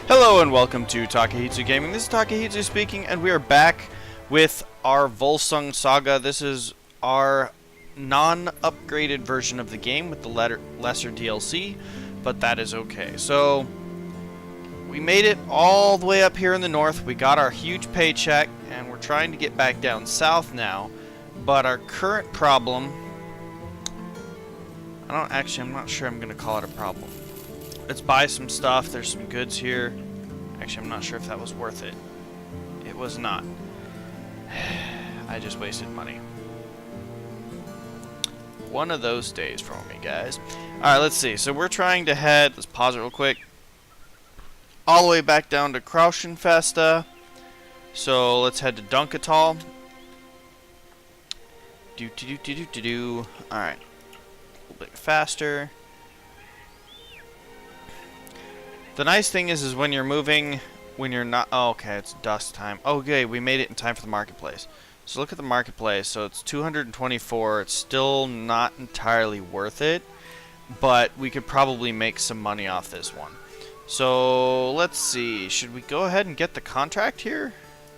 Hello and welcome to Takehitsu Gaming. This is Takehitsu speaking, and we are back with our Volsung Saga. This is our non-upgraded version of the game with the lesser DLC, but that is okay. So, we made it all the way up here in the north. We got our huge paycheck, and we're trying to get back down south now. But our current problem... I'm not sure I'm going to call it a problem. Let's buy some stuff. There's some goods here. Actually, I'm not sure if that was worth it. It was not. I just wasted money. One of those days for me, guys. Alright, let's see. So we're trying to head, let's pause it real quick, all the way back down to Krauschenfeste. So let's head to Dunkatal. Alright. A little bit faster. The nice thing is when you're moving, when you're not... Oh, okay, it's dusk time. Okay, we made it in time for the marketplace. So look at the marketplace. So it's 224. It's still not entirely worth it, but we could probably make some money off this one. So let's see. Should we go ahead and get the contract here?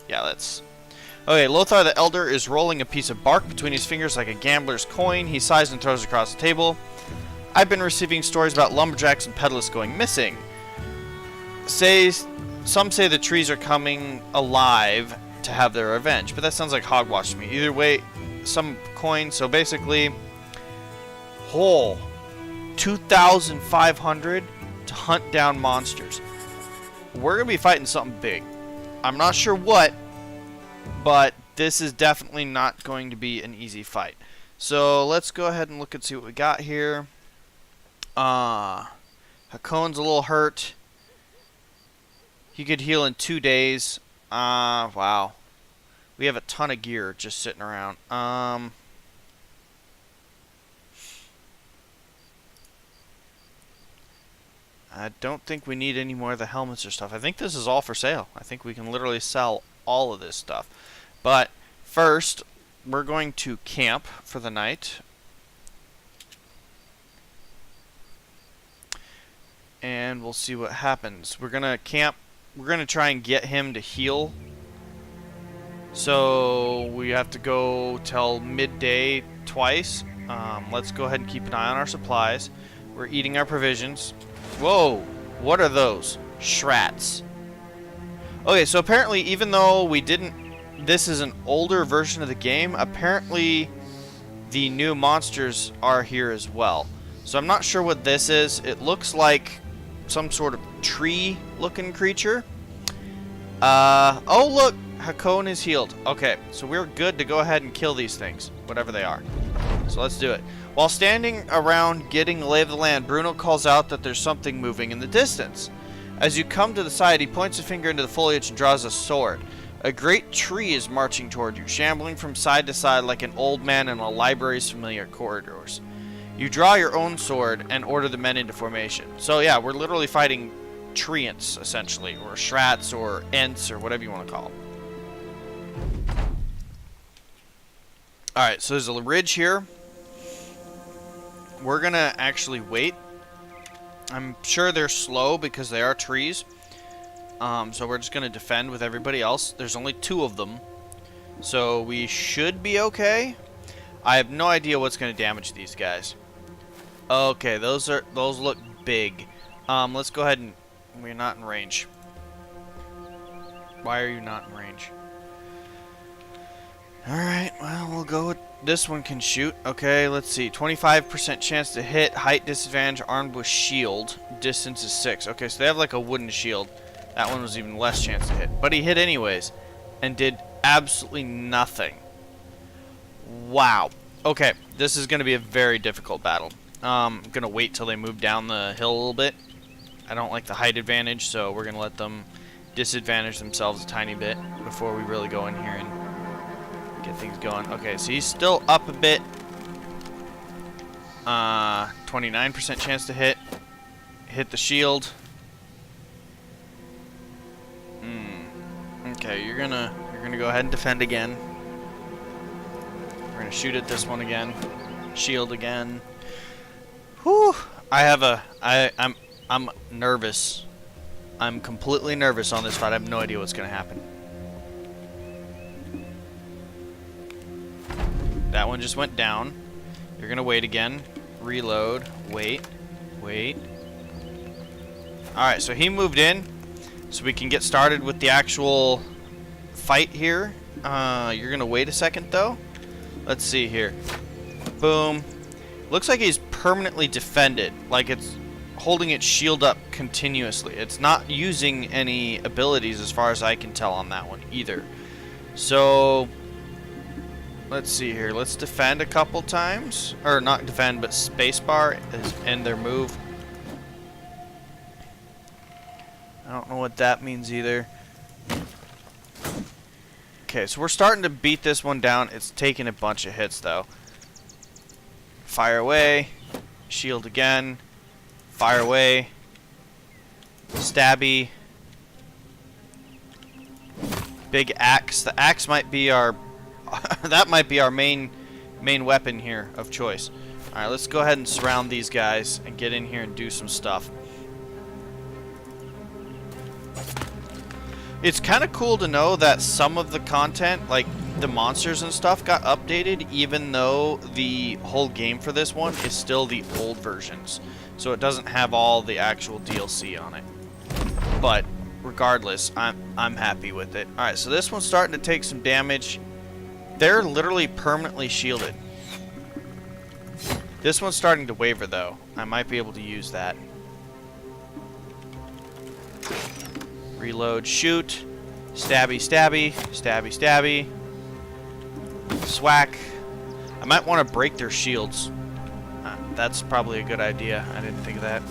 Yeah, let's... Okay, Lothar the Elder is rolling a piece of bark between his fingers like a gambler's coin. He sighs and throws it across the table. I've been receiving stories about lumberjacks and peddlers going missing. Some say the trees are coming alive to have their revenge, but that sounds like hogwash to me. Either way, some coin. So basically, whole 2,500 to hunt down monsters. We're gonna be fighting something big. I'm not sure what, but this is definitely not going to be an easy fight. So let's go ahead and look and see what we got here. Hakon's a little hurt. He could heal in 2 days. Wow. We have a ton of gear just sitting around. I don't think we need any more of the helmets or stuff. I think this is all for sale. I think we can literally sell all of this stuff. But first, we're going to camp for the night. And we'll see what happens. We're going to camp. We're going to try and get him to heal. So we have to go till midday twice. Let's go ahead and keep an eye on our supplies. We're eating our provisions. Whoa! What are those? Shrats. Okay, so apparently even though we didn't... This is an older version of the game. Apparently the new monsters are here as well. So I'm not sure what this is. It looks like some sort of tree-looking creature. Oh, look! Hakon is healed. Okay, so we're good to go ahead and kill these things, whatever they are. So let's do it. While standing around getting the lay of the land, Bruno calls out that there's something moving in the distance. As you come to the side, he points a finger into the foliage and draws a sword. A great tree is marching toward you, shambling from side to side like an old man in a library's familiar corridors. You draw your own sword and order the men into formation. So yeah, we're literally fighting treants, essentially, or shrats, or ents, or whatever you want to call them. Alright, so there's a ridge here. We're gonna actually wait. I'm sure they're slow because they are trees. So we're just gonna defend with everybody else. There's only 2 of them, so we should be okay. I have no idea what's gonna damage these guys. Okay, those look big. Let's go ahead and... We're not in range. Why are you not in range? Alright, well, we'll go with... This one can shoot. Okay, let's see. 25% chance to hit. Height disadvantage. Armed with shield. Distance is 6. Okay, so they have like a wooden shield. That one was even less chance to hit. But he hit anyways. And did absolutely nothing. Wow. Okay, this is going to be a very difficult battle. I'm going to wait till they move down the hill a little bit. I don't like the height advantage, so we're going to let them disadvantage themselves a tiny bit before we really go in here and get things going. Okay, so he's still up a bit. 29% chance to hit. Hit the shield. Okay, you're gonna go ahead and defend again. We're gonna shoot at this one again. Shield again. Whew! I'm nervous. I'm completely nervous on this fight. I have no idea what's going to happen. That one just went down. You're going to wait again. Reload. Wait. Wait. Alright, so he moved in. So we can get started with the actual fight here. You're going to wait a second, though. Let's see here. Boom. Looks like he's permanently defended. Like it's holding its shield up continuously. It's not using any abilities as far as I can tell on that one either. So let's see here. Let's defend a couple times. Or not defend, but spacebar is end their move. I don't know what that means either. Okay, so we're starting to beat this one down. It's taking a bunch of hits though. Fire away. Shield again. Fire away. Stabby. Big axe. The axe might be our that might be our main weapon here of choice. Alright, let's go ahead and surround these guys and get in here and do some stuff. It's kind of cool to know that some of the content, like the monsters and stuff, got updated, even though the whole game for this one is still the old versions. So it doesn't have all the actual DLC on it. But regardless, I'm happy with it. Alright, so this one's starting to take some damage. They're literally permanently shielded. This one's starting to waver though. I might be able to use that. Reload, shoot. Stabby, stabby. Stabby, stabby. Swack. I might want to break their shields. That's probably a good idea. I didn't think of that.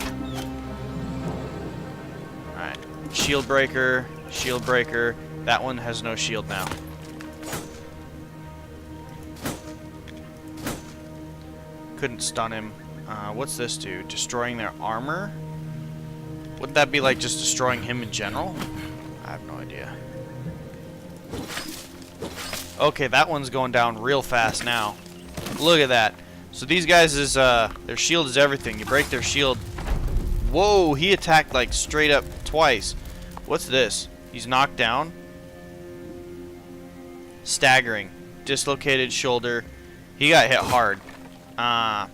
Alright. Shield breaker. Shield breaker. That one has no shield now. Couldn't stun him. What's this do? Destroying their armor? Wouldn't that be like just destroying him in general? I have no idea. Okay, that one's going down real fast now. Look at that. So these guys is, their shield is everything. You break their shield. Whoa, he attacked like straight up twice. What's this? He's knocked down. Staggering. Dislocated shoulder. He got hit hard. I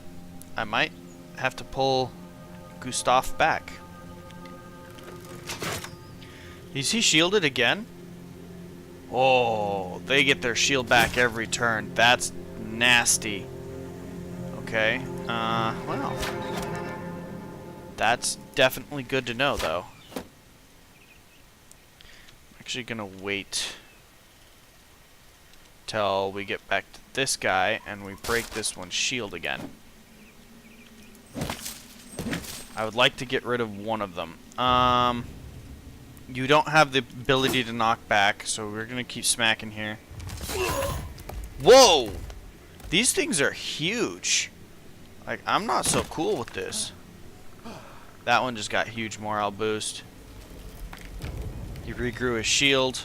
might have to pull Gustav back. Is he shielded again? Oh, they get their shield back every turn. That's nasty. Okay. Well. That's definitely good to know, though. I'm actually gonna wait till we get back to this guy and we break this one's shield again. I would like to get rid of one of them. You don't have the ability to knock back, so we're gonna keep smacking here. Whoa! These things are huge. Like, I'm not so cool with this. That one just got huge morale boost. He regrew his shield.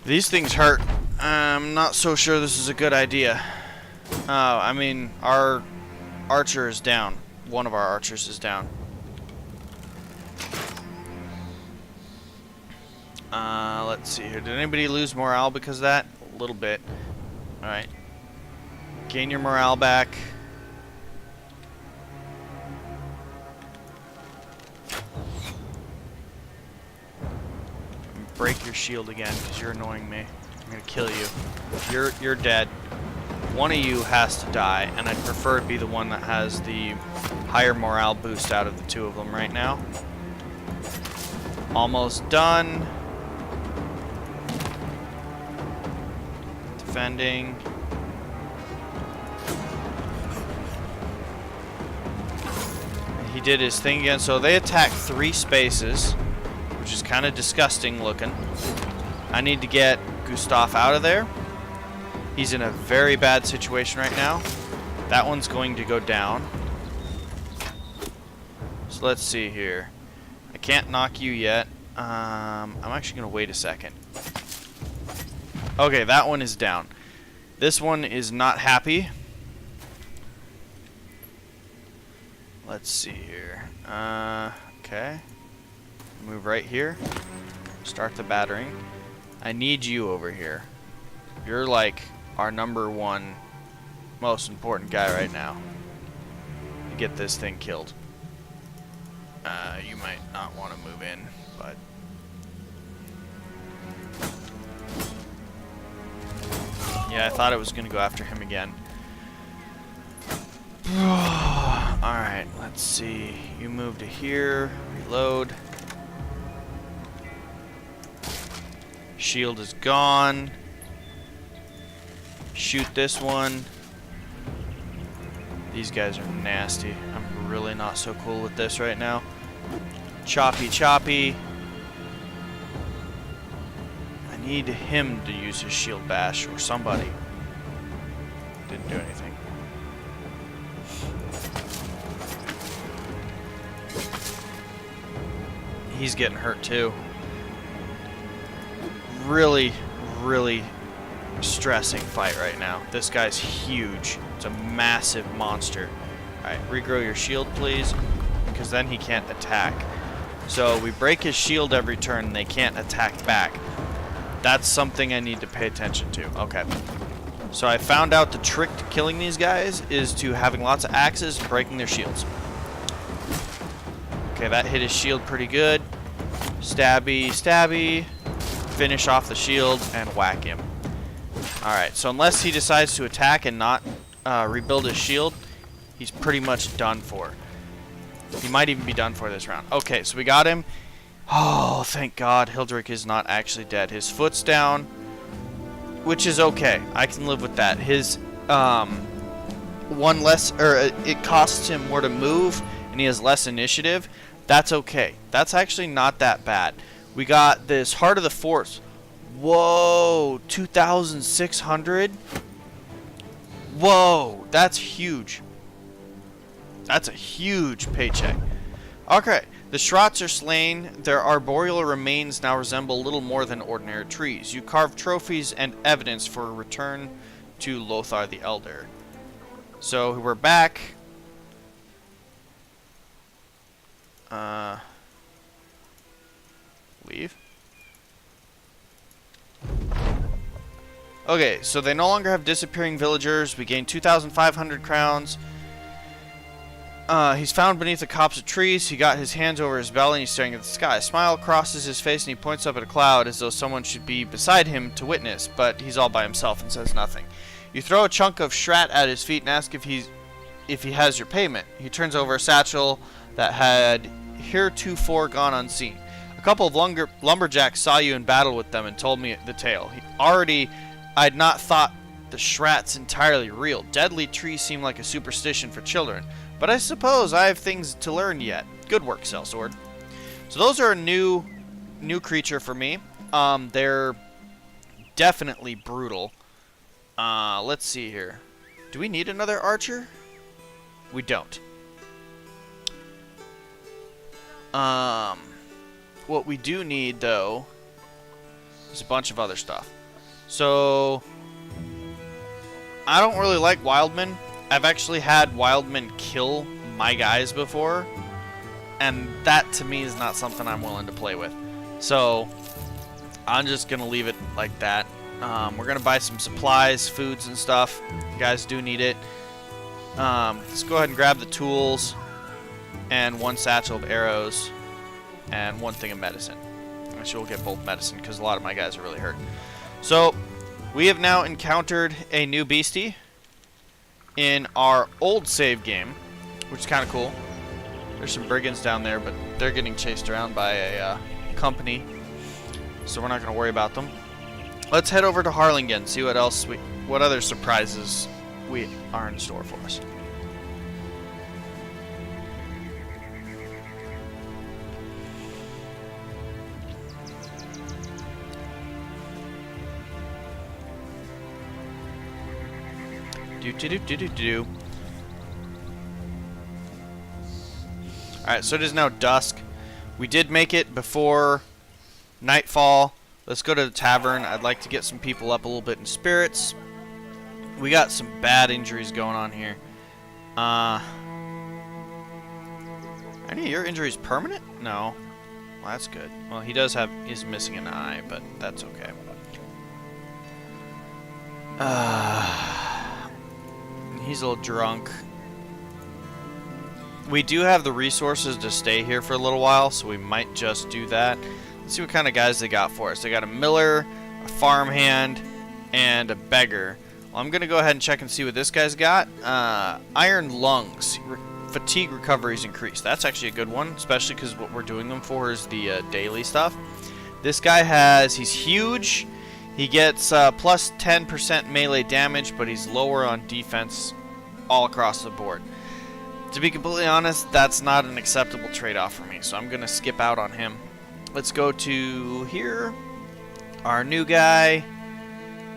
These things hurt. I'm not so sure this is a good idea. I mean, our archer is down. One of our archers is down. Let's see here. Did anybody lose morale because of that? A little bit. Alright. Gain your morale back. Break your shield again because you're annoying me. I'm gonna kill you. You're dead. One of you has to die, and I'd prefer to be the one that has the higher morale boost out of the two of them right now. Almost done. Defending. He did his thing again. So they attacked 3 spaces, which is kind of disgusting looking. I need to get Gustav out of there. He's in a very bad situation right now. That one's going to go down. So let's see here. I can't knock you yet. I'm actually going to wait a second. Okay, that one is down. This one is not happy. Let's see here. Okay. Move right here. Start the battering. I need you over here. You're like our #1 most important guy right now. To get this thing killed. You might not want to move in, but... Yeah, I thought it was going to go after him again. Alright, let's see. You move to here. Reload. Shield is gone. Shoot this one. These guys are nasty. I'm really not so cool with this right now. Choppy, choppy. I need him to use his shield bash, or somebody. Didn't do anything. He's getting hurt too. Really, really stressing fight right now. This guy's huge. It's a massive monster. Alright, regrow your shield, please, because then he can't attack. So we break his shield every turn and they can't attack back. That's something I need to pay attention to. Okay. So I found out the trick to killing these guys is to having lots of axes and breaking their shields. Okay, that hit his shield pretty good. Stabby, stabby. Finish off the shield and whack him. Alright, so unless he decides to attack and not rebuild his shield, he's pretty much done for. He might even be done for this round. Okay, so we got him. Oh, thank God Hildrick is not actually dead. His foot's down, which is okay. I can live with that. His one less, or it costs him more to move, and he has less initiative. That's okay. That's actually not that bad. We got this Heart of the Force. Whoa, 2,600. Whoa, that's huge. That's a huge paycheck. Okay, the Shrots are slain. Their arboreal remains now resemble little more than ordinary trees. You carve trophies and evidence for a return to Lothar the Elder. So we're back. Leave. Okay, so they no longer have disappearing villagers. We gained 2,500 crowns. He's found beneath a copse of trees. He got his hands over his belly and he's staring at the sky. A smile crosses his face and he points up at a cloud as though someone should be beside him to witness, but he's all by himself and says nothing. You throw a chunk of shrat at his feet and ask if he has your payment. He turns over a satchel that had heretofore gone unseen. A couple of lumberjacks saw you in battle with them and told me the tale. I'd not thought the shrats entirely real. Deadly trees seem like a superstition for children, but I suppose I have things to learn yet. Good work, Sellsword. So those are a new creature for me. They're definitely brutal. Let's see here. Do we need another archer? We don't. What we do need, though, is a bunch of other stuff. So, I don't really like wildmen. I've actually had wildmen kill my guys before, and that, to me, is not something I'm willing to play with. So, I'm just going to leave it like that. We're going to buy some supplies, foods, and stuff. You guys do need it. Let's go ahead and grab the tools and one satchel of arrows and one thing of medicine. Actually, we'll get both medicine because a lot of my guys are really hurt. So, we have now encountered a new beastie in our old save game, which is kind of cool. There's some brigands down there, but they're getting chased around by a company, so we're not going to worry about them. Let's head over to Harlingen, see what else what other surprises we are in store for us. Alright, so it is now dusk. We did make it before nightfall. Let's go to the tavern. I'd like to get some people up a little bit in spirits. We got some bad injuries going on here. Any of your injuries permanent? No. Well, that's good. Well, he's missing an eye, but that's okay. He's a little drunk. We do have the resources to stay here for a little while, so we might just do that. Let's see what kind of guys they got for us. They got a miller, a farmhand, and a beggar. Well, I'm going to go ahead and check and see what this guy's got. Iron lungs. Fatigue recovery is increased. That's actually a good one, especially because what we're doing them for is the daily stuff. This guy he's huge. He gets plus 10% melee damage, but he's lower on defense all across the board. To be completely honest, that's not an acceptable trade-off for me, so I'm going to skip out on him. Let's go to here. Our new guy.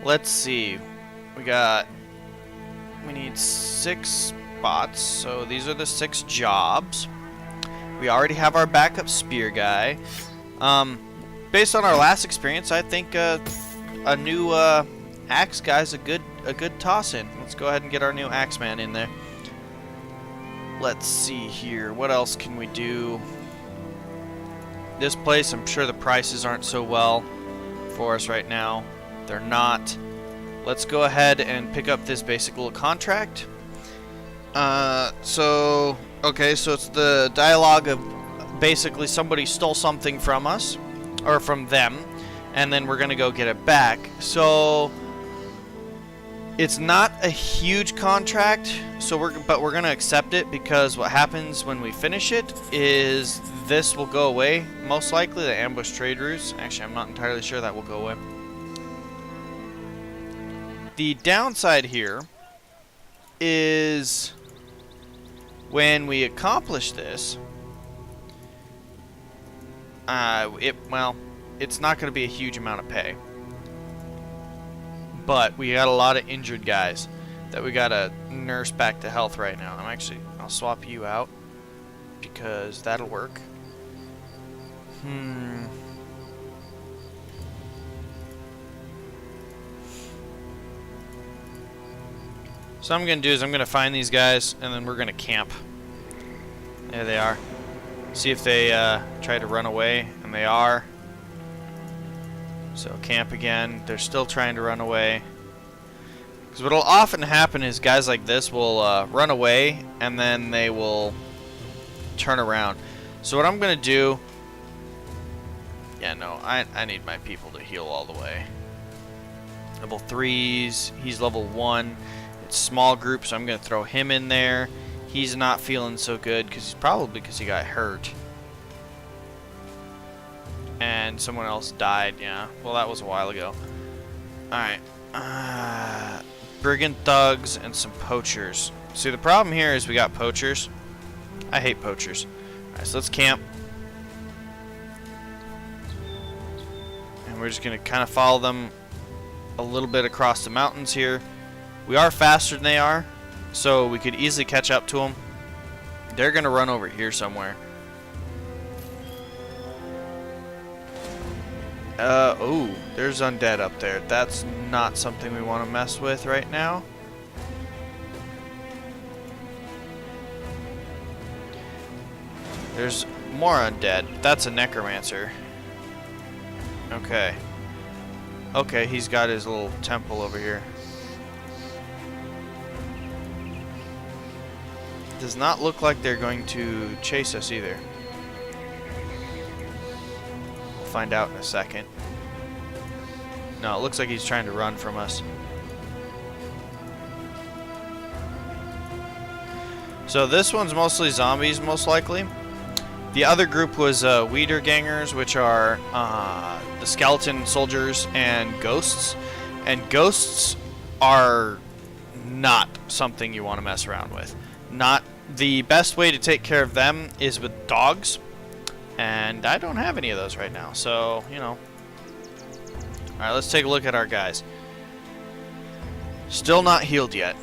Let's see. We need 6 spots, so these are the 6 jobs. We already have our backup spear guy. Based on our last experience, I think a new axe guy's a good toss-in. Let's go ahead and get our new axeman in there. Let's see here. What else can we do? This place, I'm sure the prices aren't so well for us right now. They're not. Let's go ahead and pick up this basic little contract. So it's the dialogue of basically somebody stole something from us, or from them, and then we're gonna go get it back. So it's not a huge contract, but we're gonna accept it, because what happens when we finish it is this will go away, most likely, the ambush trade routes. Actually, I'm not entirely sure that will go away. The downside here is when we accomplish this, it's not going to be a huge amount of pay. But we got a lot of injured guys that we got to nurse back to health right now. I'll swap you out because that'll work. So what I'm going to do is I'm going to find these guys, and then we're going to camp. There they are. See if they try to run away, and they are. So camp again. They're still trying to run away. Because what will often happen is guys like this will run away, and then they will turn around. So what I'm going to do... Yeah, no, I need my people to heal all the way. Level 3s. He's level 1. It's small group, so I'm going to throw him in there. He's not feeling so good because he got hurt. And someone else died, yeah. Well, that was a while ago. Alright. Brigand thugs and some poachers. See, the problem here is we got poachers. I hate poachers. Alright, so let's camp. And we're just going to kind of follow them a little bit across the mountains here. We are faster than they are, so we could easily catch up to them. They're going to run over here somewhere. Oh, there's undead up there. That's not something we want to mess with right now. There's more undead. That's a necromancer. Okay. Okay, he's got his little temple over here. Does not look like they're going to chase us either. We'll find out in a second. No, it looks like he's trying to run from us. So this one's mostly zombies, most likely. The other group was Wiedergangers, which are the skeleton soldiers and ghosts. And ghosts are not something you want to mess around with. Not the best way to take care of them is with dogs, and I don't have any of those right now, so you know. Alright, let's take a look at our guys. Still not healed yet.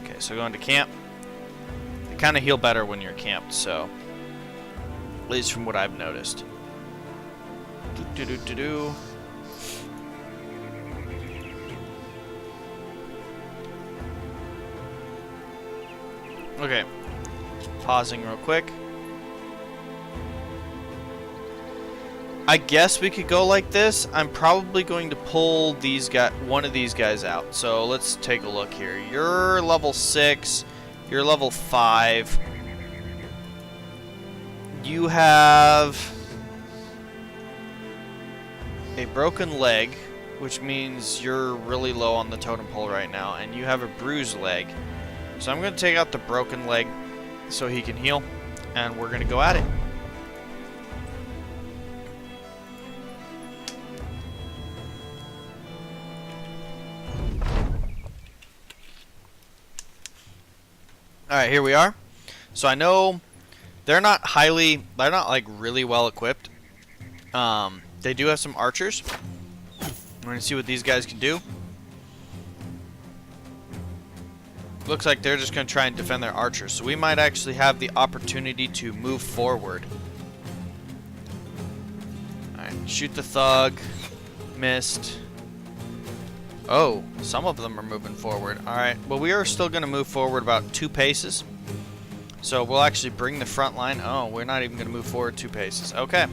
Okay, so going to camp. They kind of heal better when you're camped, so at least from what I've noticed. Okay, Pausing real quick. I guess we could go like this. I'm probably going to pull one of these guys out. So let's take a look here. You're level 6. You're level 5. You have a broken leg, which means you're really low on the totem pole right now. And you have a bruised leg. So I'm going to take out the broken leg so he can heal. And we're going to go at it. Alright, here we are. So I know they're not like really well equipped. They do have some archers. We're going to see what these guys can do. Looks like they're just going to try and defend their archers. So we might actually have the opportunity to move forward. Alright, shoot the thug. Missed. Oh, some of them are moving forward. Alright, well we are still going to move forward about 2 paces. So we'll actually bring the front line. Oh, we're not even going to move forward 2 paces. Okay.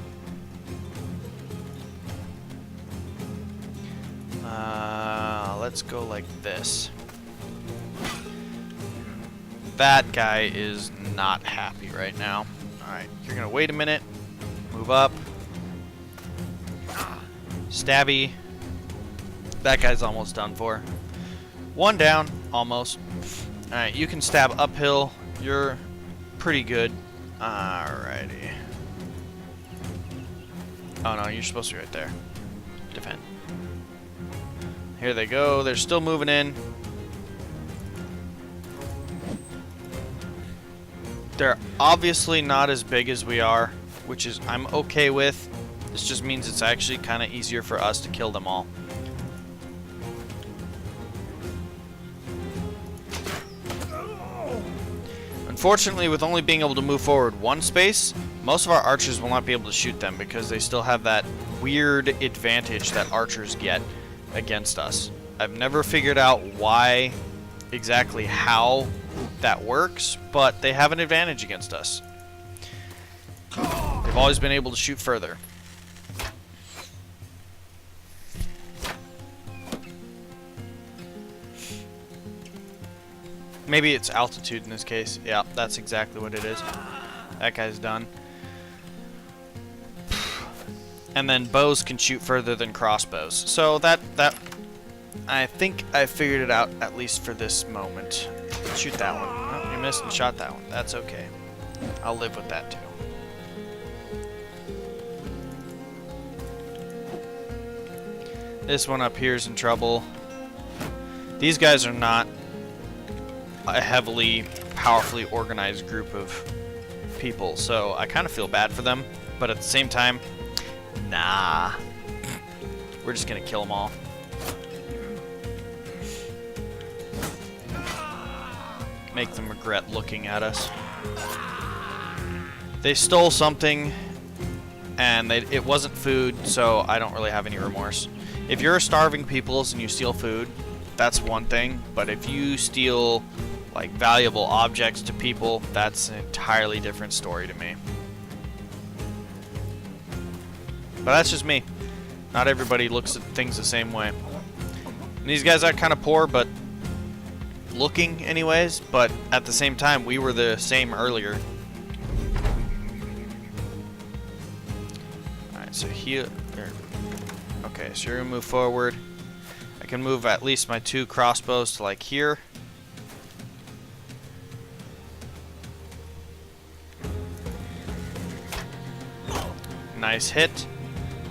Let's go like this. That guy is not happy right now. Alright, you're going to wait a minute. Move up. Stabby. That guy's almost done for. 1 down, almost. Alright, you can stab uphill. You're pretty good. Alrighty. Oh no, you're supposed to be right there. Defend. Here they go. They're still moving in. They're obviously not as big as we are, which is I'm okay with. This just means it's actually kind of easier for us to kill them all. Unfortunately, with only being able to move forward 1 space, most of our archers will not be able to shoot them because they still have that weird advantage that archers get against us. I've never figured out why, exactly how that works, but they have an advantage against us. They've always been able to shoot further. Maybe it's altitude in this case. Yeah, that's exactly what it is. That guy's done. And then bows can shoot further than crossbows. So that I think I figured it out, at least for this moment. Shoot that one. Oh, you missed and shot that one. That's okay. I'll live with that too. This one up here is in trouble. These guys are not a heavily, powerfully organized group of people, so I kind of feel bad for them, but at the same time, nah. We're just gonna kill them all. Make them regret looking at us. They stole something, and it wasn't food, so I don't really have any remorse. If you're starving peoples and you steal food, that's one thing, but if you steal like valuable objects to people, that's an entirely different story to me. But that's just me. Not everybody looks at things the same way. And these guys are kind of poor, but looking anyways, but at the same time, we were the same earlier. Alright, so here. Okay, so you're gonna move forward. I can move at least my 2 crossbows to like here. Nice hit.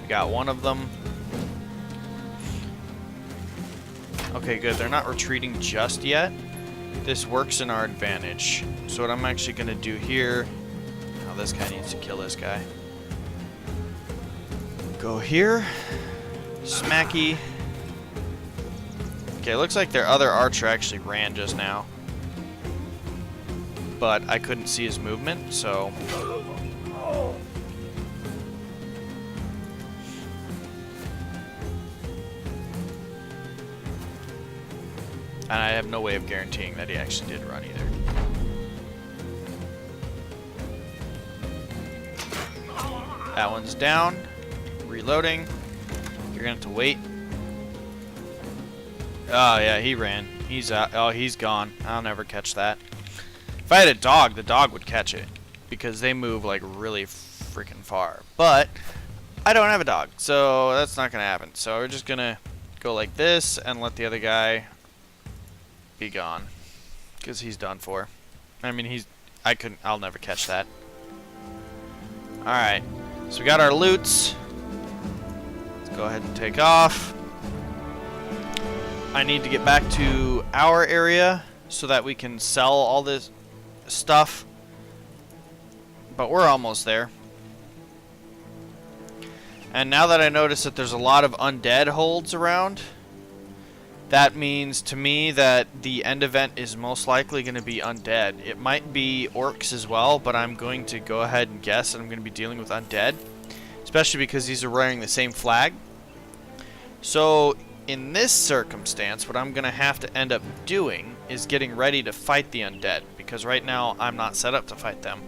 We got one of them. Okay, good. They're not retreating just yet. This works in our advantage. So what I'm actually going to do here... Oh, this guy needs to kill this guy. Go here. Smacky. Okay, looks like their other archer actually ran just now. But I couldn't see his movement, so... And I have no way of guaranteeing that he actually did run either. That one's down. Reloading. You're gonna have to wait. Oh yeah, he ran. He's out. Oh, he's gone. I'll never catch that. If I had a dog, the dog would catch it because they move like really freaking far. But I don't have a dog, so that's not gonna happen. So we're just gonna go like this and let the other guy be gone because he's done for. I mean, I'll never catch that. All right, so we got our loots. Let's go ahead and take off. I need to get back to our area so that we can sell all this stuff. But we're almost there. And now that I notice that there's a lot of undead holds around, that means to me that the end event is most likely going to be undead. It might be orcs as well, but I'm going to go ahead and guess that I'm going to be dealing with undead. Especially because these are wearing the same flag. So in this circumstance, what I'm going to have to end up doing is getting ready to fight the undead. Because right now, I'm not set up to fight them.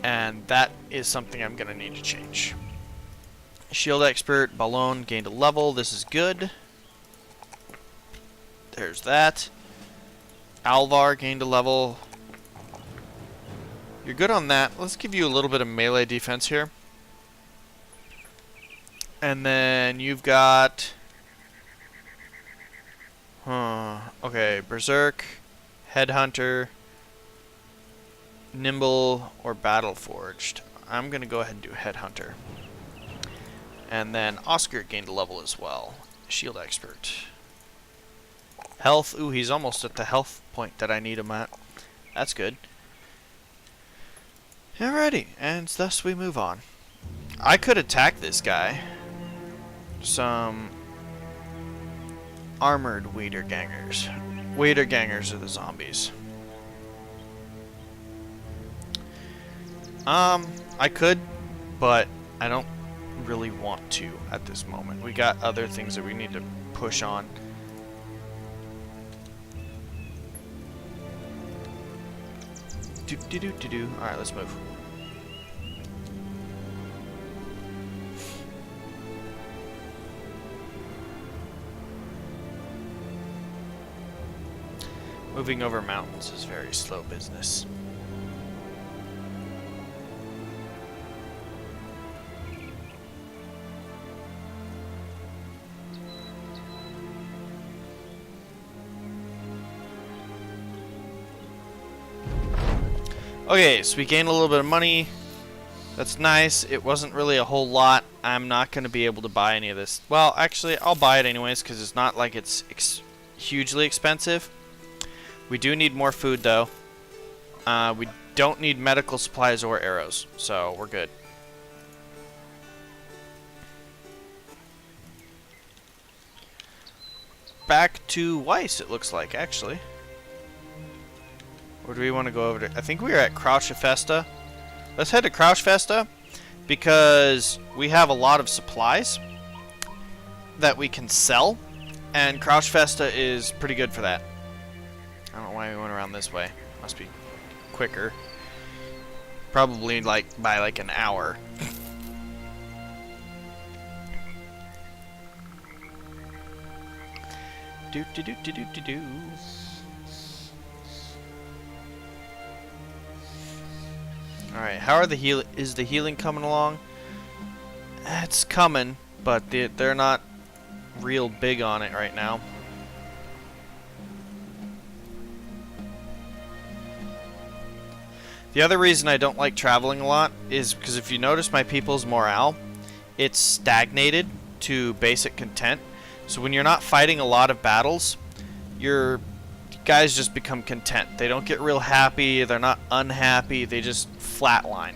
And that is something I'm going to need to change. Shield Expert, Ballon gained a level. This is good. There's that. Alvar gained a level. You're good on that. Let's give you a little bit of melee defense here. And then you've got... Okay, Berserk, Headhunter, Nimble, or Battle Forged. I'm going to go ahead and do Headhunter. And then Oscar gained a level as well. Shield Expert. Health. Ooh, he's almost at the health point that I need him at. That's good. Alrighty, and thus we move on. I could attack this guy. Some armored Wadergangers. Wadergangers are the zombies. I could, but I don't really want to at this moment. We got other things that we need to push on. Alright, let's move. Moving over mountains is very slow business. Okay, so we gained a little bit of money. That's nice. It wasn't really a whole lot. I'm not going to be able to buy any of this. Well, actually, I'll buy it anyways because it's not like it's hugely expensive. We do need more food, though. We don't need medical supplies or arrows, so we're good. Back to Weiss, it looks like, actually. Where do we want to go over to? I think we are at Crouchfesta. Let's head to Crouchfesta because we have a lot of supplies that we can sell, and Crouchfesta is pretty good for that. I don't know why we went around this way. Must be quicker. Probably like by like an hour. Do do do do do do do. All right, how are the is the healing coming along? It's coming, but they're not real big on it right now. The other reason I don't like traveling a lot is because if you notice my people's morale, it's stagnated to basic content. So when you're not fighting a lot of battles, your guys just become content. They don't get real happy, they're not unhappy, they just flatline.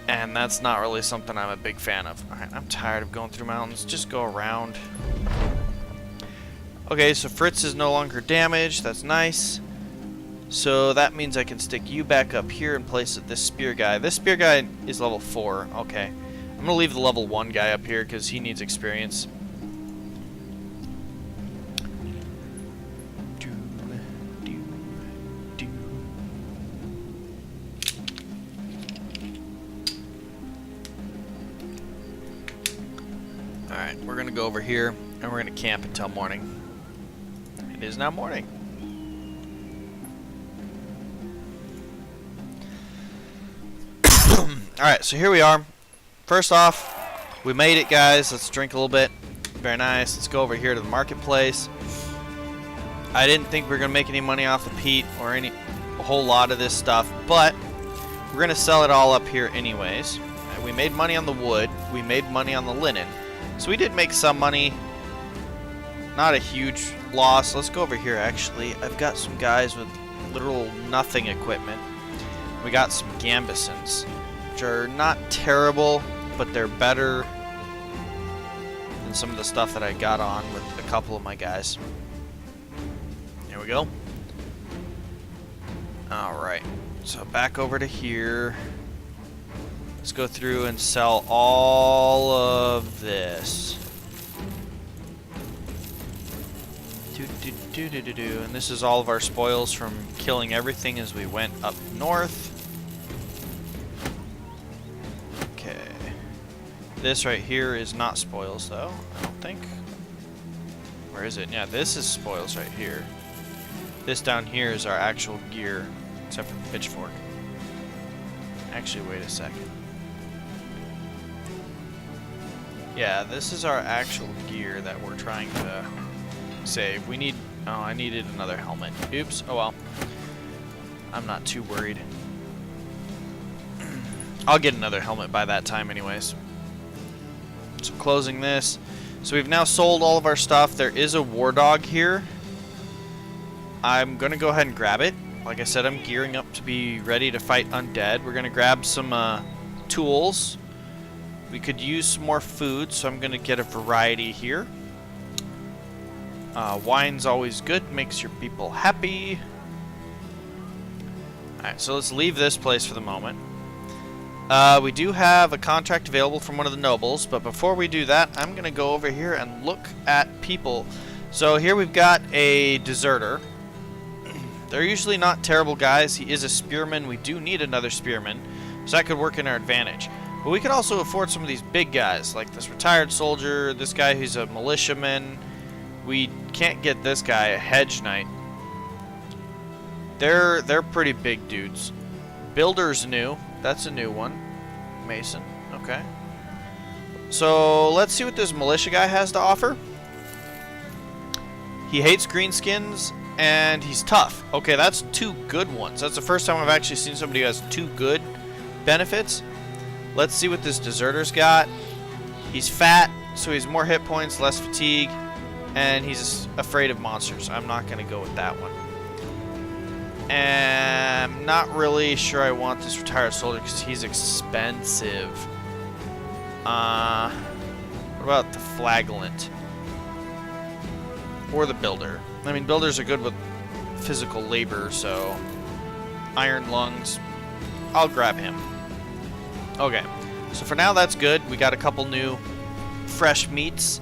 And that's not really something I'm a big fan of. Alright, I'm tired of going through mountains. Just go around. Okay, so Fritz is no longer damaged. That's nice. So that means I can stick you back up here in place of this spear guy. This spear guy is level 4. Okay. I'm going to leave the level 1 guy up here because he needs experience. Alright, we're gonna go over here and we're gonna camp until morning. It is now morning. Alright, so here we are. First off, we made it, guys. Let's drink a little bit. Very nice. Let's go over here to the marketplace. I didn't think we were gonna make any money off the peat or a whole lot of this stuff, but we're gonna sell it all up here anyways. We made money on the wood. We made money on the linen. So we did make some money. Not a huge loss. Let's go over here, actually. I've got some guys with literal nothing equipment. We got some gambesons, which are not terrible, but they're better than some of the stuff that I got on with a couple of my guys. Here we go. Alright. So back over to here. Let's go through and sell all of this. And this is all of our spoils from killing everything as we went up north. Okay. This right here is not spoils, though, I don't think. Where is it? Yeah, this is spoils right here. This down here is our actual gear, except for the pitchfork. Actually, wait a second. Yeah, this is our actual gear that we're trying to save. We need... Oh, I needed another helmet. Oops. Oh well. I'm not too worried. I'll get another helmet by that time anyways. So closing this. So we've now sold all of our stuff. There is a war dog here. I'm going to go ahead and grab it. Like I said, I'm gearing up to be ready to fight undead. We're going to grab some tools. We could use some more food, so I'm going to get a variety here. Wine's always good, makes your people happy. Alright, so let's leave this place for the moment. We do have a contract available from one of the nobles, but before we do that, I'm going to go over here and look at people. So here we've got a deserter. They're usually not terrible guys. He is a spearman. We do need another spearman, so that could work in our advantage. But we could also afford some of these big guys, like this retired soldier, this guy who's a militiaman. We can't get this guy, a hedge knight. They're pretty big dudes. Builder's new. That's a new one. Mason. Okay. So let's see what this militia guy has to offer. He hates greenskins and he's tough. Okay, that's two good ones. That's the first time I've actually seen somebody who has two good benefits. Let's see what this deserter's got. He's fat, so he has more hit points, less fatigue, and he's afraid of monsters. I'm not going to go with that one. And I'm not really sure I want this retired soldier because he's expensive. What about the flagellant? Or the builder? I mean, builders are good with physical labor, so iron lungs. I'll grab him. Okay, so for now that's good. We got a couple new fresh meats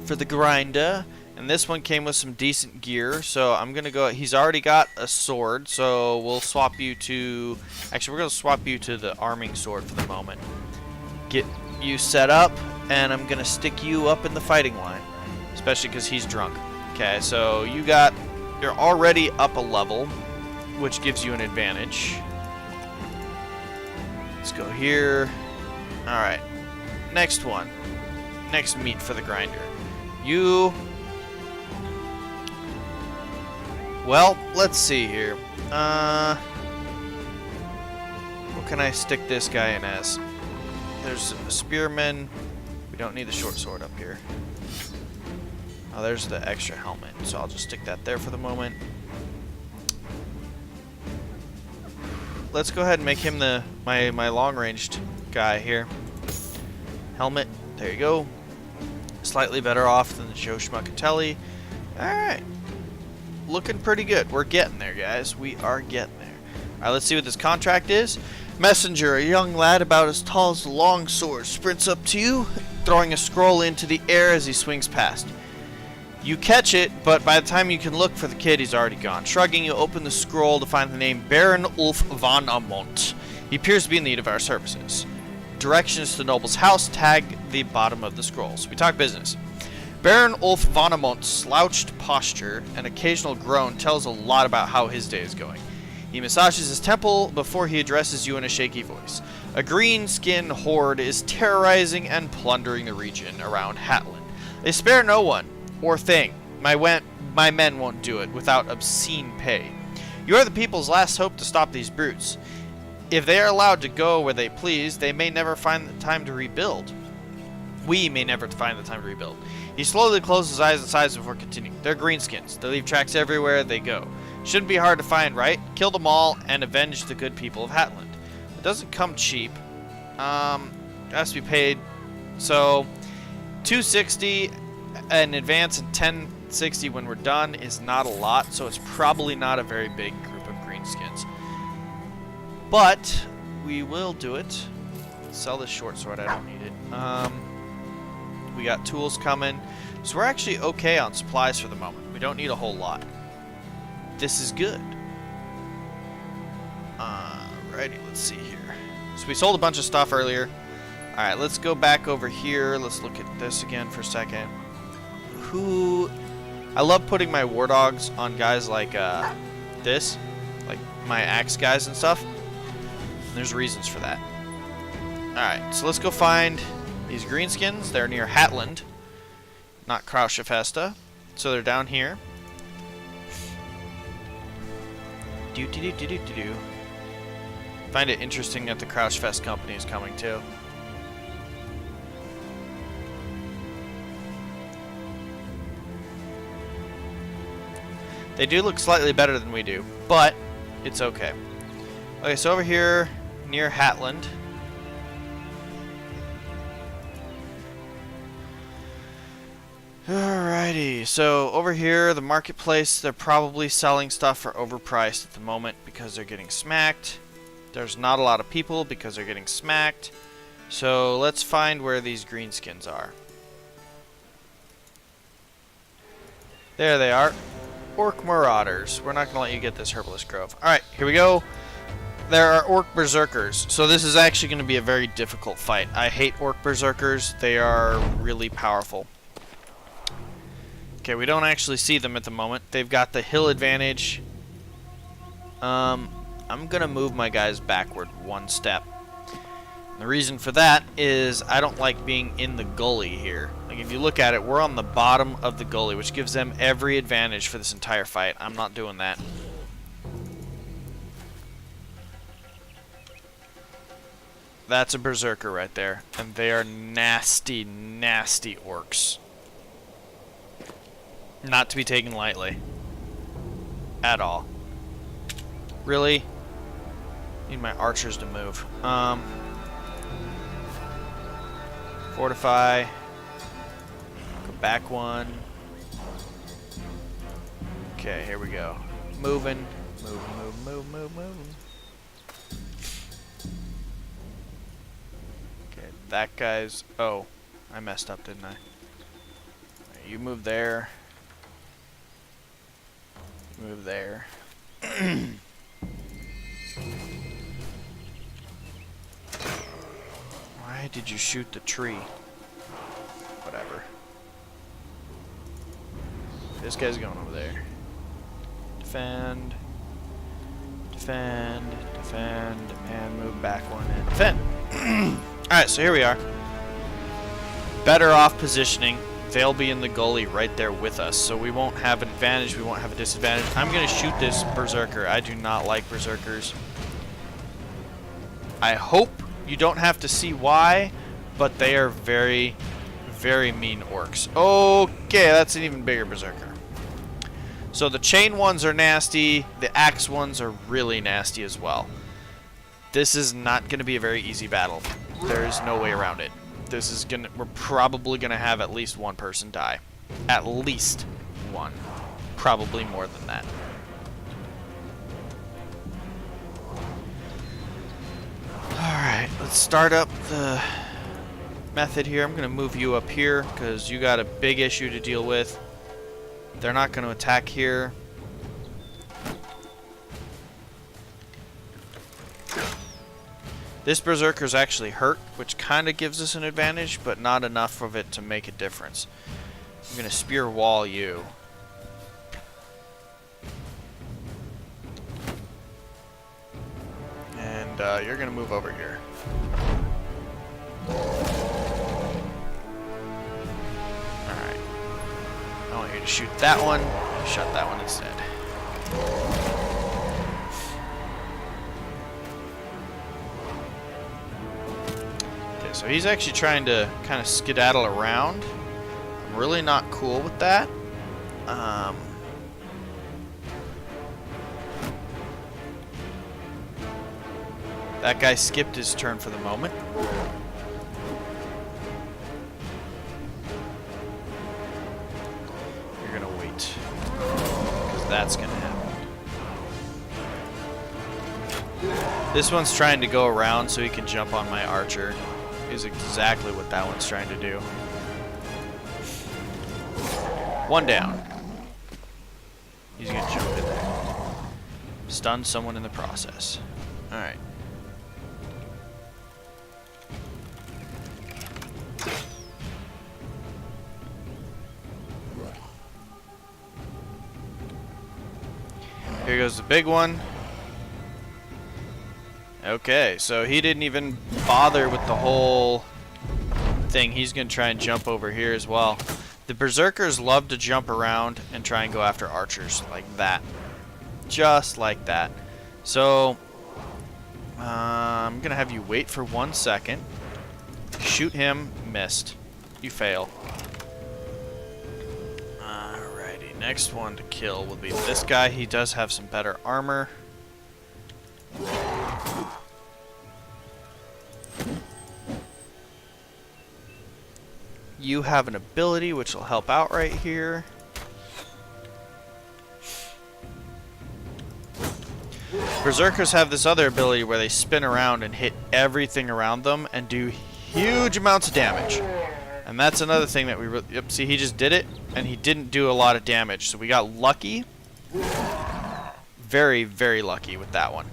for the grinder, and this one came with some decent gear, so I'm gonna go. He's already got a sword, so we'll swap you to, actually we're gonna swap you to the arming sword for the moment. Get you set up, and I'm gonna stick you up in the fighting line, especially because he's drunk. Okay, so you're already up a level, which gives you an advantage. Let's go here. Alright. Next one. Next meat for the grinder. You... Well, let's see here. What can I stick this guy in as? There's a spearman. We don't need the short sword up here. Oh, there's the extra helmet. So I'll just stick that there for the moment. Let's go ahead and make him my long-ranged guy here. Helmet, there you go. Slightly better off than the Joe Schmuckatelli. Alright. Looking pretty good. We're getting there, guys. We are getting there. Alright, let's see what this contract is. Messenger, a young lad about as tall as a long sword, sprints up to you, throwing a scroll into the air as he swings past. You catch it, but by the time you can look for the kid, he's already gone. Shrugging, you open the scroll to find the name Baron Ulf von Amont. He appears to be in need of our services. Directions to the noble's house tag the bottom of the scroll. So we talk business. Baron Ulf Vonamont's slouched posture and occasional groan tells a lot about how his day is going. He massages his temple before he addresses you in a shaky voice. A green-skin horde is terrorizing and plundering the region around Hatland. They spare no one or thing. My men won't do it without obscene pay. You are the people's last hope to stop these brutes. If they are allowed to go where they please, they may never find the time to rebuild. We may never find the time to rebuild. He slowly closes his eyes and sighs before continuing. They're greenskins. They leave tracks everywhere they go. Shouldn't be hard to find, right? Kill them all and avenge the good people of Hatland. It doesn't come cheap. Has to be paid. So, 260 in advance and 1060 when we're done is not a lot. So it's probably not a very big group of greenskins. But we will do it. Sell this short sword. I don't need it. We got tools coming. So we're actually okay on supplies for the moment. We don't need a whole lot. This is good. Alrighty, let's see here. So we sold a bunch of stuff earlier. Alright, let's go back over here. Let's look at this again for a second. I love putting my war dogs on guys like this. Like my axe guys and stuff. And there's reasons for that. Alright, so let's go find these greenskins. They're near Hatland, not Krauschefesta. So they're down here. Find it interesting that the Krauschfest company is coming too. They do look slightly better than we do, but it's okay. Okay, so over here near Hatland. Alrighty, so over here, the marketplace, they're probably selling stuff for overpriced at the moment because they're getting smacked. There's not a lot of people because they're getting smacked. So let's find where these greenskins are. There they are. Orc Marauders. We're not going to let you get this Herbalist Grove. Alright, here we go. There are Orc Berserkers. So this is actually going to be a very difficult fight. I hate Orc Berserkers. They are really powerful. Okay, we don't actually see them at the moment. They've got the hill advantage. I'm going to move my guys backward one step. And the reason for that is I don't like being in the gully here. Like if you look at it, we're on the bottom of the gully, which gives them every advantage for this entire fight. I'm not doing that. That's a Berserker right there. And they are nasty, nasty orcs. Not to be taken lightly. At all. Really? Need my archers to move. Fortify. Go back one. Okay, here we go. Moving. Moving. Okay, that guy's... Oh, I messed up, didn't I? You move there. Move there. Why did you shoot the tree? Whatever. This guy's going over there. Defend. Defend. Defend. And move back one and defend. Alright, so here we are. Better off positioning. They'll be in the gully right there with us, so we won't have an advantage, we won't have a disadvantage. I'm going to shoot this Berserker. I do not like Berserkers. I hope you don't have to see why, but they are very, very mean orcs. Okay, that's an even bigger Berserker. So the chain ones are nasty, the axe ones are really nasty as well. This is not going to be a very easy battle. There is no way around it. This is gonna, we're probably gonna have at least one person die. At least one. Probably more than that. Alright, let's start up the method here. I'm gonna move you up here because you got a big issue to deal with. They're not gonna attack here. This berserker's actually hurt, which kind of gives us an advantage, but not enough of it to make a difference. I'm going to spear wall you. And you're going to move over here. Alright. I want you to shoot that one. Shot that one instead. Okay, so he's actually trying to kind of skedaddle around. I'm really not cool with that. That guy skipped his turn for the moment. You're gonna wait, because that's gonna happen. This one's trying to go around so he can jump on my archer. Is exactly what that one's trying to do. One down. He's gonna jump in there. Stun someone in the process. Alright. Here goes the big one. Okay, so he didn't even bother with the whole thing. He's going to try and jump over here as well. The berserkers love to jump around and try and go after archers like that. Just like that. So, I'm going to have you wait for 1 second. Shoot him. Missed. You fail. Alrighty, next one to kill will be this guy. He does have some better armor. You have an ability which will help out right here. Berserkers have this other ability where they spin around and hit everything around them and do huge amounts of damage. And that's another thing that we really... Yep, see, he just did it, and he didn't do a lot of damage. So we got lucky. Very, very lucky with that one.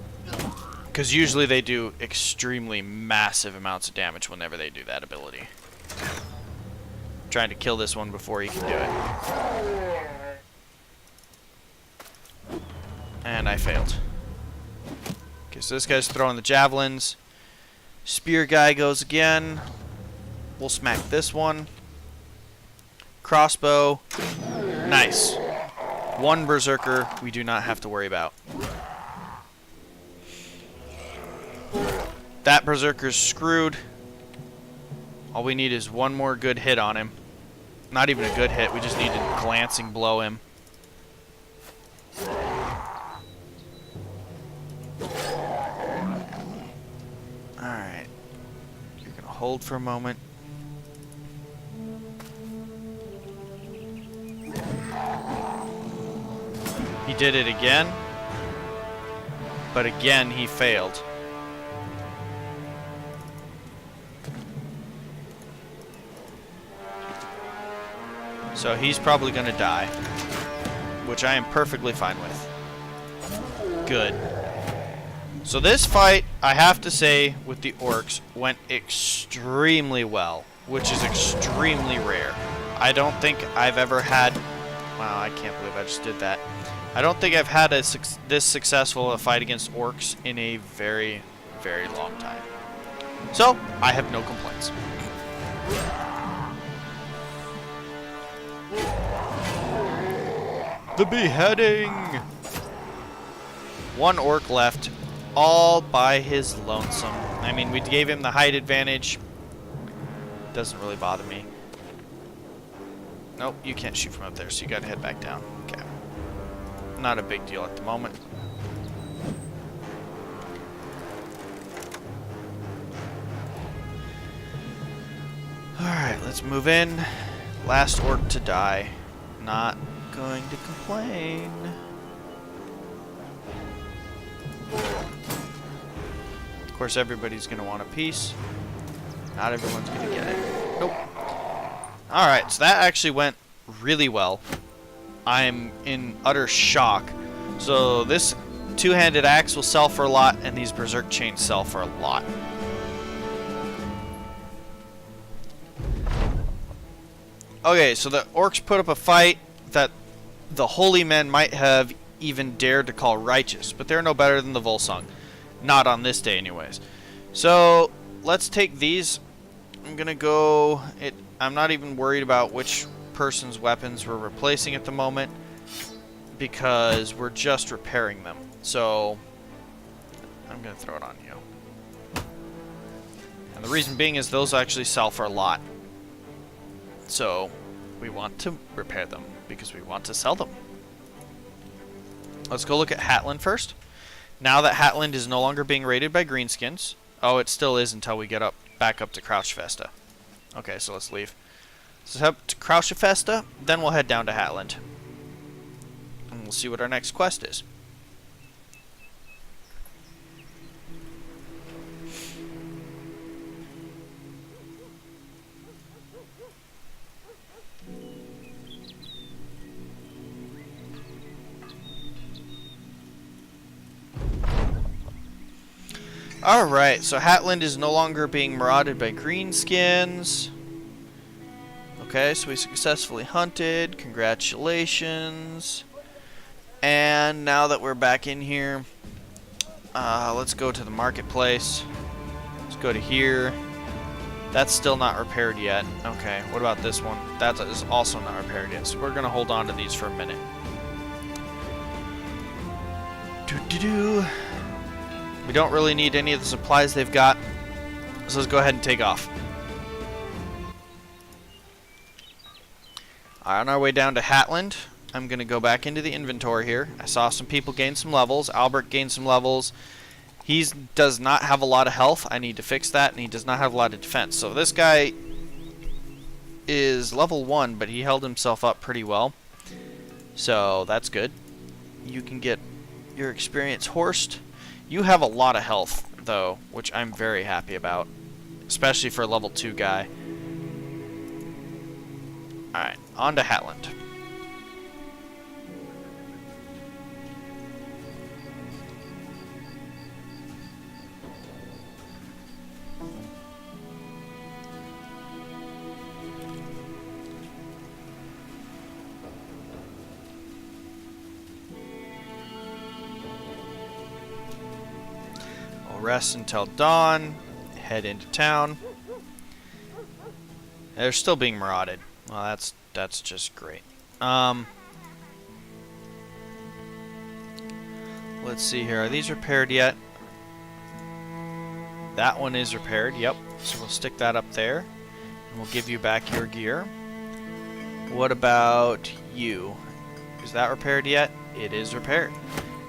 Because usually they do extremely massive amounts of damage whenever they do that ability. Trying to kill this one before he can do it. And I failed. Okay, so this guy's throwing the javelins. Spear guy goes again. We'll smack this one. Crossbow. Nice. One berserker we do not have to worry about. That berserker's screwed. All we need is one more good hit on him. Not even a good hit, we just need to glancing blow him. Alright. You're gonna hold for a moment. He did it again. But again, he failed. So he's probably going to die, which I am perfectly fine with. Good. So this fight, I have to say, with the orcs, went extremely well, which is extremely rare. I don't think I've ever had... Wow, I can't believe I just did that. I don't think I've had this successful a fight against orcs in a very, very long time. So, I have no complaints. The beheading! One orc left, all by his lonesome. I mean, we gave him the height advantage. Doesn't really bother me. Nope, you can't shoot from up there, so you gotta head back down. Okay. Not a big deal at the moment. Alright, let's move in. Last orc to die. Not going to complain. Of course, everybody's going to want a piece. Not everyone's going to get it. Nope. Alright, so that actually went really well. I'm in utter shock. So this two-handed axe will sell for a lot, and these berserk chains sell for a lot. Okay, so the orcs put up a fight that the holy men might have even dared to call righteous, but they're no better than the Volsung. Not on this day, anyways. So let's take these. I'm gonna go. I'm not even worried about which person's weapons we're replacing at the moment because we're just repairing them. So I'm gonna throw it on you. And the reason being is those actually sell for a lot. So we want to repair them because we want to sell them. Let's go look at Hatland first. Now that Hatland is no longer being raided by greenskins. Oh, it still is until we get back up to Crouchfesta. Okay, so let's leave. So head up to Crouchfesta, then we'll head down to Hatland. And we'll see what our next quest is. Alright, so Hatland is no longer being marauded by greenskins. Okay, so we successfully hunted. Congratulations. And now that we're back in here, let's go to the marketplace. Let's go to here. That's still not repaired yet. Okay, what about this one? That is also not repaired yet. So we're going to hold on to these for a minute. We don't really need any of the supplies they've got, so let's go ahead and take off. On our way down to Hatland, I'm going to go back into the inventory here. I saw some people gain some levels. Albert gained some levels. He does not have a lot of health. I need to fix that, and he does not have a lot of defense. So this guy is level 1, but he held himself up pretty well. So that's good. You can get your experience horsed. You have a lot of health, though, which I'm very happy about, especially for a level 2 guy. Alright, on to Hatland. Rest until dawn, head into town. They're still being marauded. Well, that's just great. Let's see here. Are these repaired yet? That one is repaired, yep. So we'll stick that up there. And we'll give you back your gear. What about you? Is that repaired yet? It is repaired.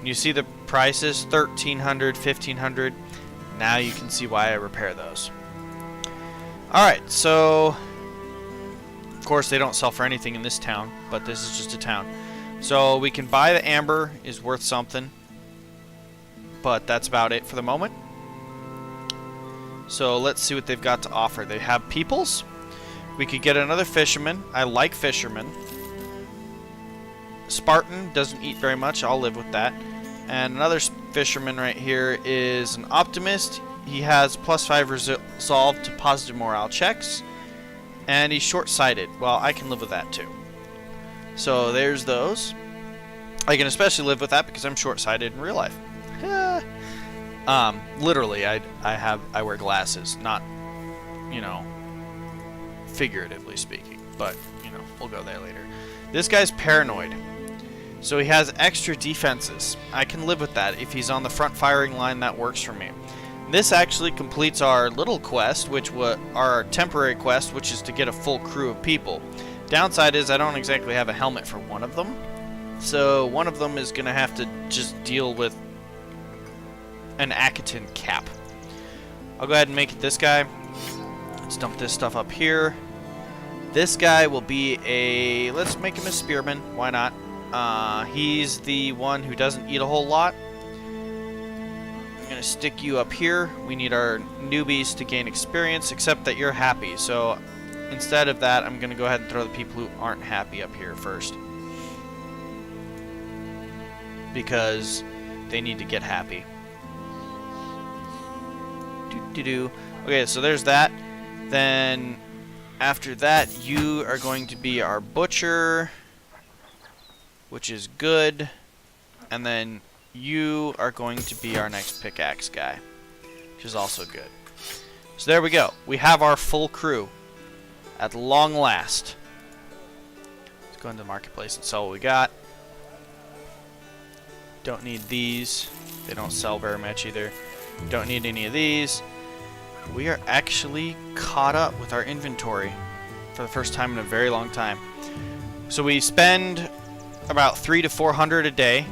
You see the prices, 1,300, 1,500. Now you can see why I repair those. Alright, so of course they don't sell for anything in this town, but this is just a town. So we can buy the amber, is worth something, but that's about it for the moment. So let's see what they've got to offer. They have peoples. We could get another fisherman. I like fishermen. Spartan doesn't eat very much. I'll live with that. And another fisherman right here is an optimist. He has +5 resolve to positive morale checks. And he's short-sighted. Well, I can live with that too. So there's those. I can especially live with that because I'm short-sighted in real life. Literally, I wear glasses, not, you know, figuratively speaking. But, you know, we'll go there later. This guy's paranoid. So he has extra defenses. I can live with that. If he's on the front firing line, that works for me. This actually completes our little quest, which was our temporary quest, which is to get a full crew of people. Downside is I don't exactly have a helmet for one of them. So one of them is going to have to just deal with an Akaton cap. I'll go ahead and make it this guy. Let's dump this stuff up here. This guy will be a... let's make him a spearman. Why not? He's the one who doesn't eat a whole lot. I'm going to stick you up here. We need our newbies to gain experience, except that you're happy. So instead of that, I'm going to go ahead and throw the people who aren't happy up here first. Because they need to get happy. Okay, so there's that. Then After that, you are going to be our butcher, which is good. And then you are going to be our next pickaxe guy, which is also good. So there we go. We have our full crew at long last. Let's go into the marketplace and sell what we got. Don't need these. They don't sell very much either. Don't need any of these. We are actually caught up with our inventory for the first time in a very long time. So we spend about 300 to 400 a day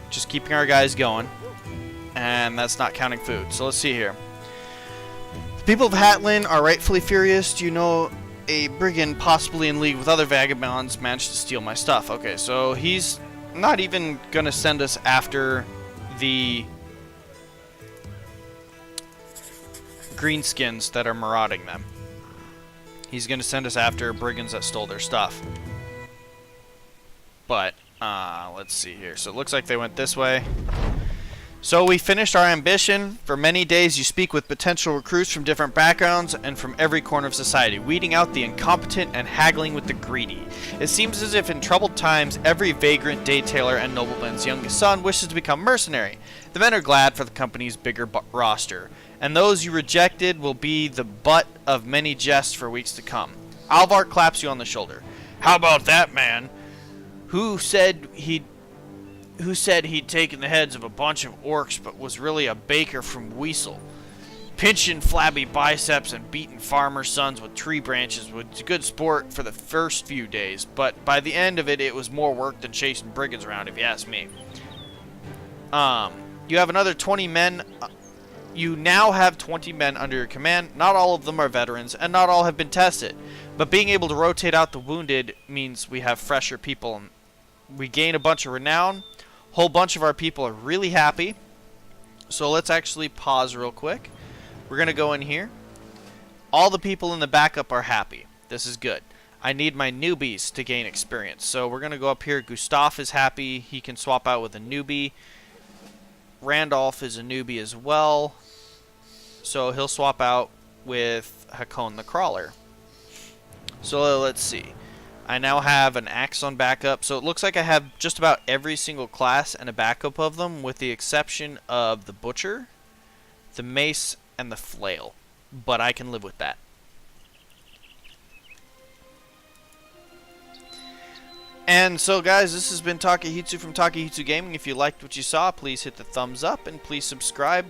just keeping our guys going, and that's not counting food. So let's see here. The people of Hatlin are rightfully furious. Do you know a brigand possibly in league with other vagabonds managed to steal my stuff? Okay, so he's not even gonna send us after the greenskins that are marauding them. He's gonna send us after brigands that stole their stuff. But let's see here. So it looks like they went this way. So we finished our ambition. For many days you speak with potential recruits from different backgrounds and from every corner of society, weeding out the incompetent and haggling with the greedy. It seems as if in troubled times every vagrant, daytailor, and nobleman's youngest son wishes to become mercenary. The men are glad for the company's bigger roster, and those you rejected will be the butt of many jests for weeks to come. Alvar claps you on the shoulder. How about that, man? Who said he'd taken the heads of a bunch of orcs but was really a baker from Weasel? Pinching flabby biceps and beating farmer sons with tree branches was good sport for the first few days, but by the end of it, it was more work than chasing brigands around, if you ask me. You have another 20 men. You now have 20 men under your command. Not all of them are veterans, and not all have been tested. But being able to rotate out the wounded means we have fresher people. We gain a bunch of renown. Whole bunch of our people are really happy. So let's actually pause real quick. We're going to go in here. All the people in the backup are happy. This is good. I need my newbies to gain experience. So we're going to go up here. Gustav is happy. He can swap out with a newbie. Randolph is a newbie as well. So he'll swap out with Hakon the Crawler. So let's see. I now have an axe on backup. So it looks like I have just about every single class and a backup of them, with the exception of the butcher, the mace, and the flail. But I can live with that. And so guys, this has been Takehitsu from Takehitsu Gaming. If you liked what you saw, please hit the thumbs up and please subscribe.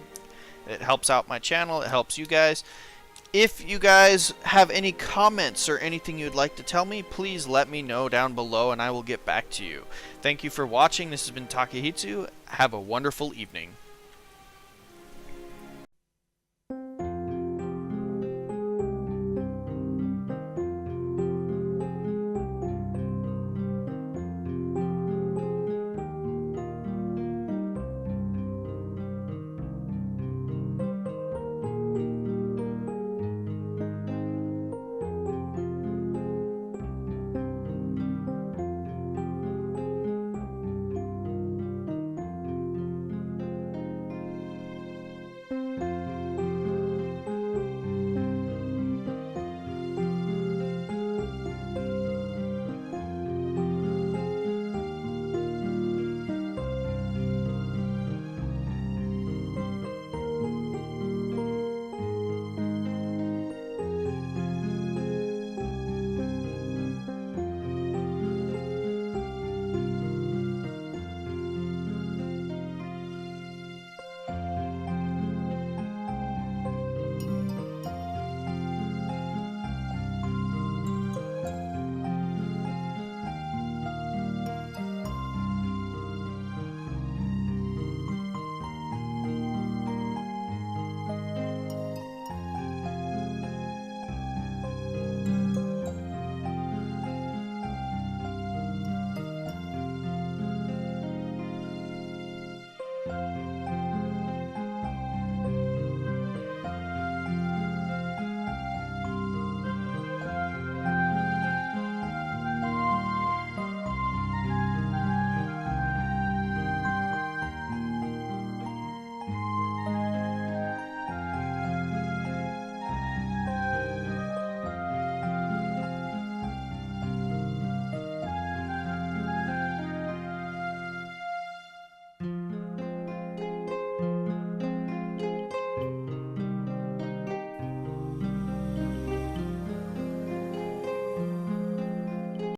It helps out my channel. It helps you guys. If you guys have any comments or anything you'd like to tell me, please let me know down below and I will get back to you. Thank you for watching. This has been Takehitsu. Have a wonderful evening.